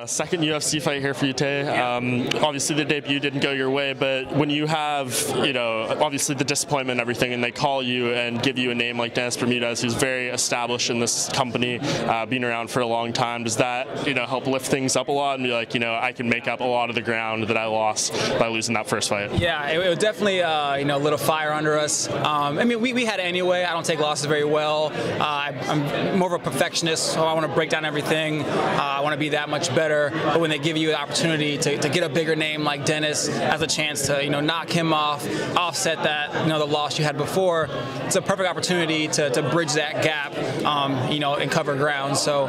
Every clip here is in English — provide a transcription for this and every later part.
Second UFC fight here for you, Tay. Obviously the debut didn't go your way, but when you have, obviously the disappointment and everything, and they call you and give you a name like Dennis Bermudez, who's very established in this company, been around for a long time, does that, help lift things up a lot and be like, I can make up a lot of the ground that I lost by losing that first fight? Yeah, it was definitely, lit a fire under us. We had it anyway. I don't take losses very well. I'm more of a perfectionist, so I want to break down everything. I want to be that much better. But when they give you the opportunity to get a bigger name like Dennis, has a chance to knock him off, offset that the loss you had before, it's a perfect opportunity to bridge that gap, and cover ground. So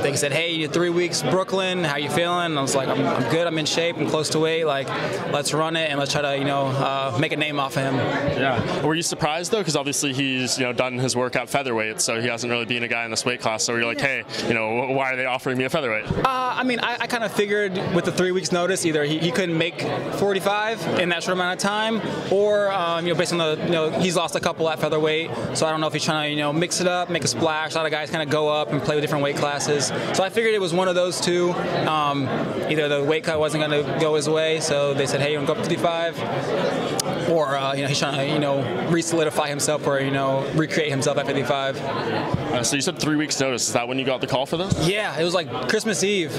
they said, hey, you 3 weeks Brooklyn, how you feeling? And I was like, I'm good. I'm in shape. I'm close to weight. Like, let's run it and let's try to make a name off of him. Yeah. Were you surprised though? Because obviously he's done his work at featherweight, so he hasn't really been a guy in this weight class. So you're like, hey, why are they offering me a featherweight? I kind of figured with the 3 weeks notice, either he couldn't make 45 in that short amount of time, or based on the he's lost a couple at featherweight, so I don't know if he's trying to mix it up, make a splash. A lot of guys kind of go up and play with different weight classes. So I figured it was one of those two. Either the weight cut wasn't going to go his way, so they said, hey, you want to go up to 55, or he's trying to re-solidify himself or recreate himself at 55. So you said 3 weeks notice. Is that when you got the call for this? Yeah, it was like Christmas Eve.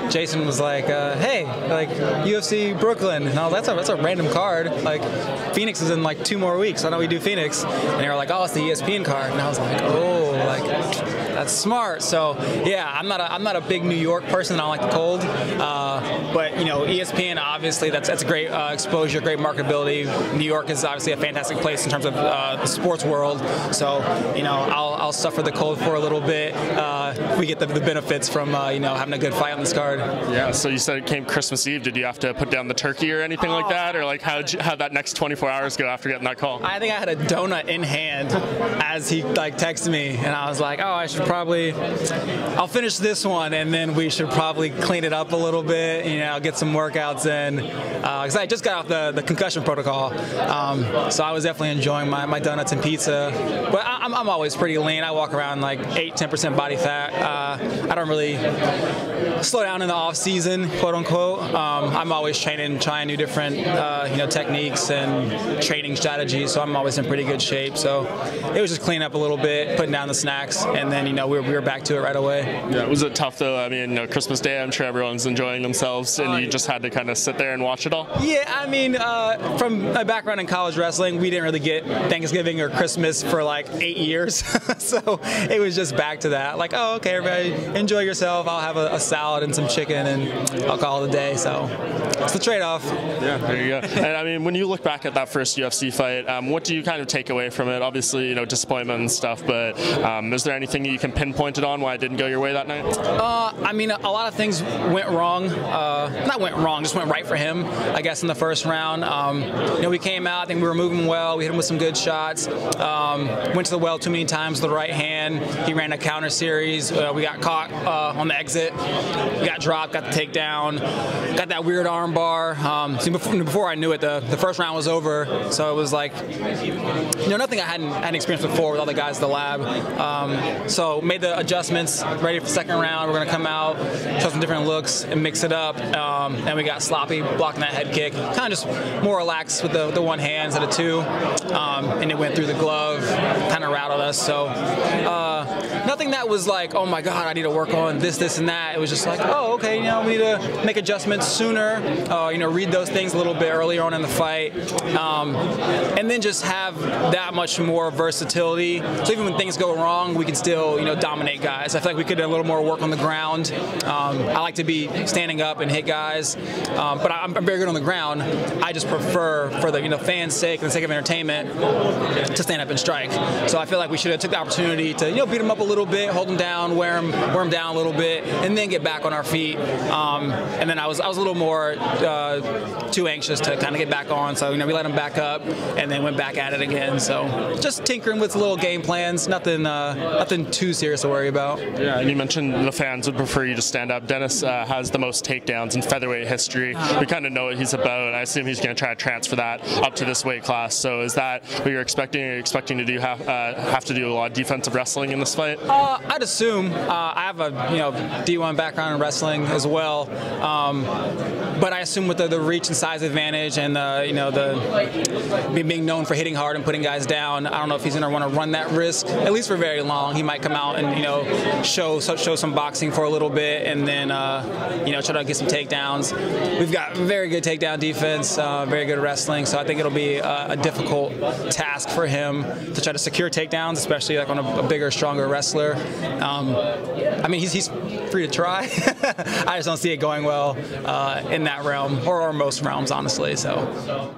Jason was like, hey, like UFC Brooklyn. No, that's a random card. Like Phoenix is in like 2 more weeks. I know we do Phoenix. And they were like, oh, it's the ESPN card. And I was like, oh, like that's smart. So yeah, I'm not a big New York person. I don't like the cold. But ESPN, obviously that's a great exposure, great marketability. New York is obviously a fantastic place in terms of the sports world. So I'll suffer the cold for a little bit. We get the benefits from having a good fight on this card. Yeah. So you said it came Christmas Eve. Did you have to put down the turkey or anything like that, or like how'd that next 24 hours go after getting that call? I think I had a donut in hand as he texted me, and I was like, oh, I'll finish this one, and then we should probably clean it up a little bit. Get some workouts in, because I just got off the concussion protocol, so I was definitely enjoying my donuts and pizza. But I'm always pretty lean. I walk around like 8-10% body fat. I don't really slow down in the off season, quote unquote. I'm always training, trying new different techniques and training strategies. So I'm always in pretty good shape. So it was just cleaning up a little bit, putting down the snacks, and then we were back to it right away. Yeah, was it tough though? I mean, Christmas Day, I'm sure everyone's enjoying themselves, and you just had to kind of sit there and watch it all. Yeah, from my background in college wrestling, we didn't really get Thanksgiving or Christmas for like 8 years. So it was just back to that. Like, oh, okay, everybody, enjoy yourself. I'll have a salad and some chicken, and I'll call it a day. So it's the trade-off. Yeah, there you go. And I mean, when you look back at that first UFC fight, what do you kind of take away from it? Obviously, disappointment and stuff, but is there anything you can pinpoint it on why it didn't go your way that night? A lot of things went wrong. Not went wrong, just went right for him, I guess, in the first round. We came out, I think we were moving well. We hit him with some good shots. Went to the well too many times with the right hand. He ran a counter series. We got caught on the exit. We got dropped, got the takedown, got that weird arm bar. So before I knew it, the first round was over. So it was like, nothing I hadn't experienced before with all the guys at the lab. So made the adjustments, ready for the second round. We're going to come out, show some different looks, and mix it up. And we got sloppy, blocking that head kick. Kind of just more relaxed with the one hand instead of two. And it went through the glove, kind of rattled us. So nothing that was like, oh my God, I need to work on this, and that. It was just like, oh, okay, we need to make adjustments sooner. Read those things a little bit earlier on in the fight. And then just have that much more versatility. So even when things go wrong, we can still, dominate guys. I feel like we could do a little more work on the ground. I like to be standing up and hit guys, but I'm very good on the ground. I just prefer, for the fans' sake and the sake of entertainment, to stand up and strike. So I feel like we should have took the opportunity to beat them up a little bit, hold them down, wear them down a little bit, and then get back on our feet. And then I was a little more too anxious to kind of get back on. So we let them back up and then went back at it again. So just tinkering with little game plans, nothing too serious to worry about. Yeah, and you mentioned the fans would prefer you to stand up. Dennis has the most takedowns in featherweight history. We kind of know what he's about, and I assume he's going to try to transfer that up to this weight class. So is that what you're expecting? Are you expecting to have to do a lot of defensive wrestling in this fight? I'd assume. I have a D1 background in wrestling as well, but I assume with the reach and size advantage and the being known for hitting hard and putting guys down, I don't know if he's going to want to run that risk at least for very long. He might come out and show some boxing for a little bit and then try to get some takedowns. We've got very good takedown defense, very good wrestling, so I think it'll be a difficult task for him to try to secure takedowns, especially like on a bigger, stronger wrestler. I mean, he's free to try. I just don't see it going well in that realm or most realms, honestly. So.